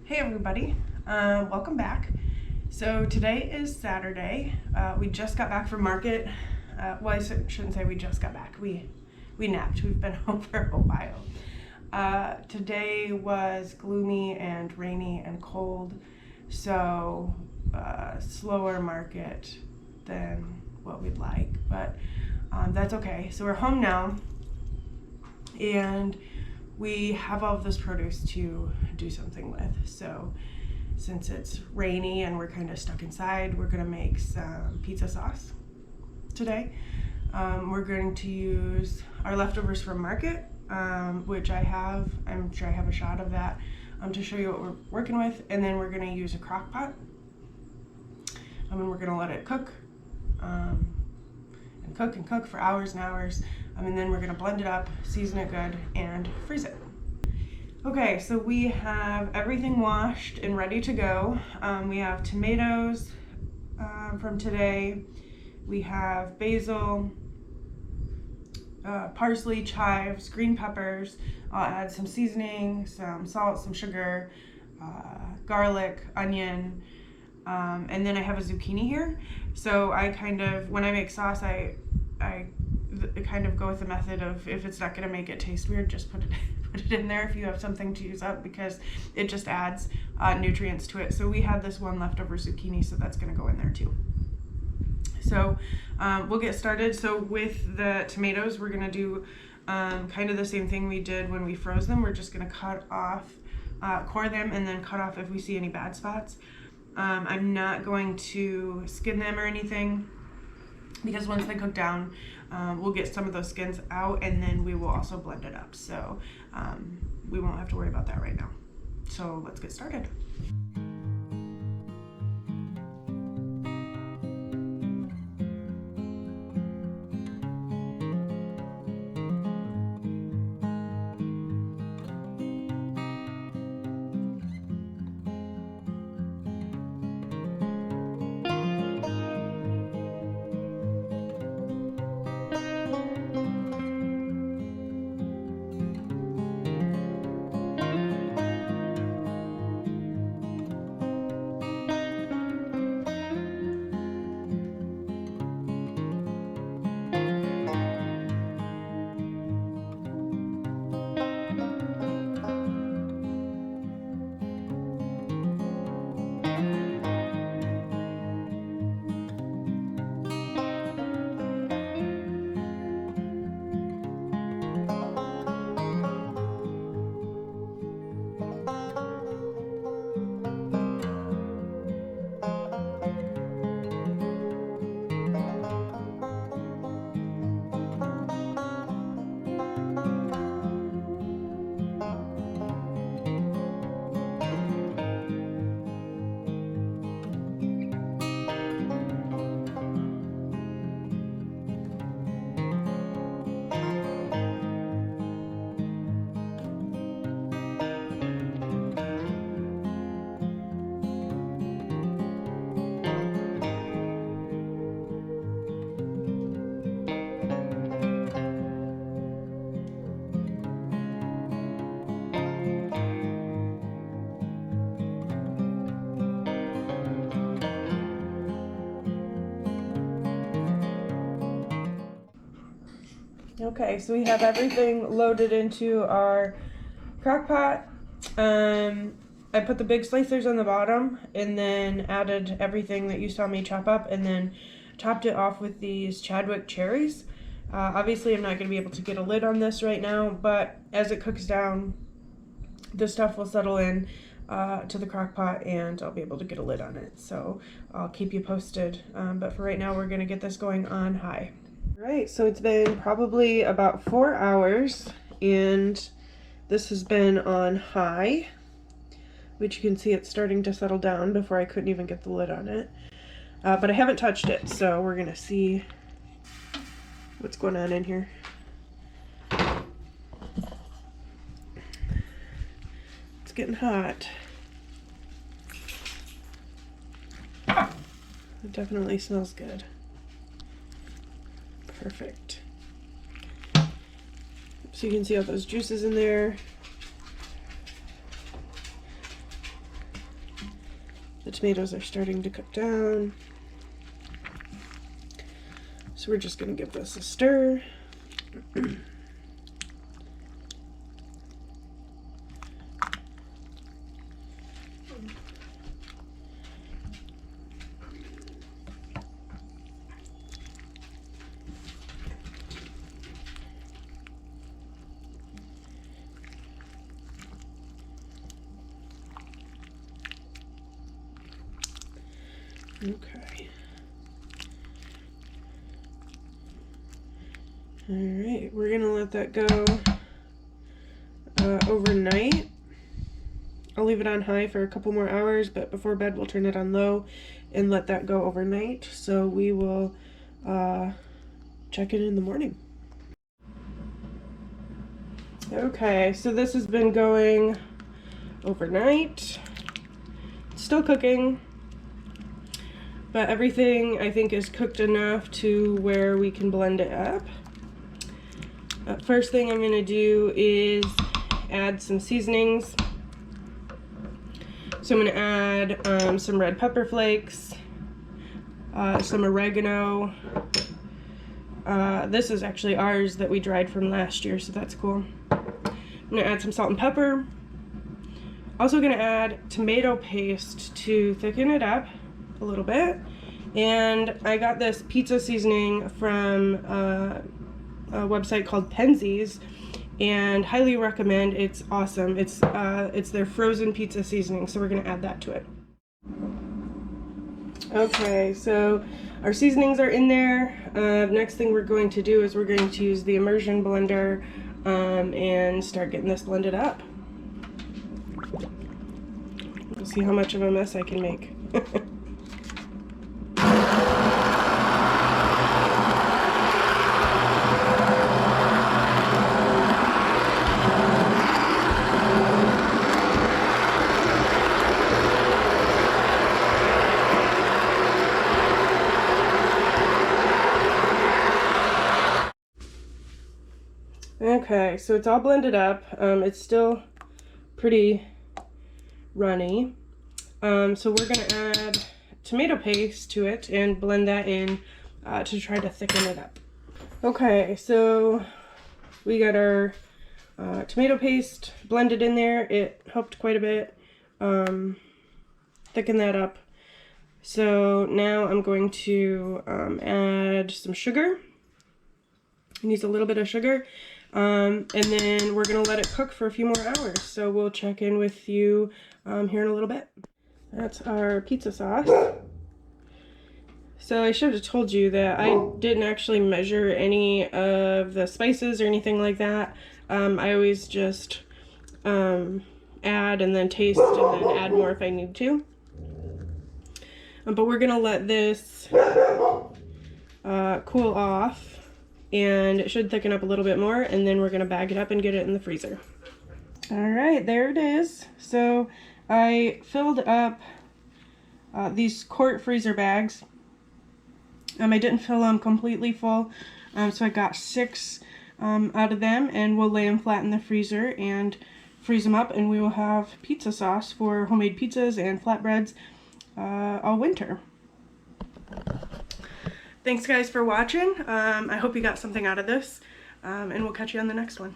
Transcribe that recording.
Hey everybody, welcome back. So today is Saturday. We just got back from market. Well, I shouldn't say we just got back. We napped. We've been home for a while. Today was gloomy and rainy and cold, so slower market than what we'd like, but that's okay. So we're home now, and we have all of this produce to do something with. So since it's rainy and we're kind of stuck inside, we're gonna make some pizza sauce today. We're going to use our leftovers from market, which I'm sure I have a shot of that to show you what we're working with. And then we're gonna use a crock pot, and we're gonna let it cook and cook for hours and hours. And then we're gonna blend it up, season it good, and freeze it. Okay, so we have everything washed and ready to go. We have tomatoes from today. We have basil, parsley, chives, green peppers. I'll add some seasoning, some salt, some sugar, garlic, onion, and then I have a zucchini here. So when I make sauce, I kind of go with the method of, if it's not going to make it taste weird, just put it in there if you have something to use up, because it just adds nutrients to it. So we had this one leftover zucchini, so that's going to go in there too. So we'll get started. So with the tomatoes, we're going to do kind of the same thing we did when we froze them. We're just going to core them, and then cut off if we see any bad spots. I'm not going to skin them or anything, because once they cook down, we'll get some of those skins out, and then we will also blend it up. So we won't have to worry about that right now. So let's get started. Okay, so we have everything loaded into our crock pot. I put the big slicers on the bottom, and then added everything that you saw me chop up, and then topped it off with these Chadwick cherries. Obviously I'm not going to be able to get a lid on this right now, but as it cooks down, the stuff will settle in to the crock pot, and I'll be able to get a lid on it. So I'll keep you posted, but for right now we're going to get this going on high. Right, so it's been probably about 4 hours, and this has been on high, which you can see it's starting to settle down before I couldn't even get the lid on it. But I haven't touched it, so we're gonna see what's going on in here. It's getting hot. It definitely smells good. Perfect. So you can see all those juices in there. The tomatoes are starting to cook down. So we're just going to give this a stir. Okay. All right, we're gonna let that go overnight. I'll leave it on high for a couple more hours, but before bed we'll turn it on low and let that go overnight. So we will check it in the morning. Okay, so this has been going overnight. It's still cooking, but everything I think is cooked enough to where we can blend it up. First thing I'm going to do is add some seasonings. So I'm going to add some red pepper flakes, some oregano. This is actually ours that we dried from last year, so that's cool. I'm going to add some salt and pepper. Also going to add tomato paste to thicken it up a little bit. And I got this pizza seasoning from a website called Penzeys, and highly recommend. It's awesome. It's their frozen pizza seasoning, so we're going to add that to it. Okay, so our seasonings are in there. Next thing we're going to do is we're going to use the immersion blender and start getting this blended up. We'll see how much of a mess I can make. Okay, so it's all blended up. It's still pretty runny. So we're going to add tomato paste to it and blend that in to try to thicken it up. Okay, so we got our tomato paste blended in there. It helped quite a bit thicken that up. So now I'm going to add some sugar. It needs a little bit of sugar. And then we're going to let it cook for a few more hours. So we'll check in with you here in a little bit. That's our pizza sauce. So I should have told you that I didn't actually measure any of the spices or anything like that. I always just add and then taste and then add more if I need to. But we're going to let this cool off. And it should thicken up a little bit more, and then we're going to bag it up and get it in the freezer. All right, there it is. So I filled up these quart freezer bags. I didn't fill them completely full, so I got 6 out of them, and we'll lay them flat in the freezer and freeze them up, and we will have pizza sauce for homemade pizzas and flatbreads all winter. Thanks guys for watching. I hope you got something out of this, and we'll catch you on the next one.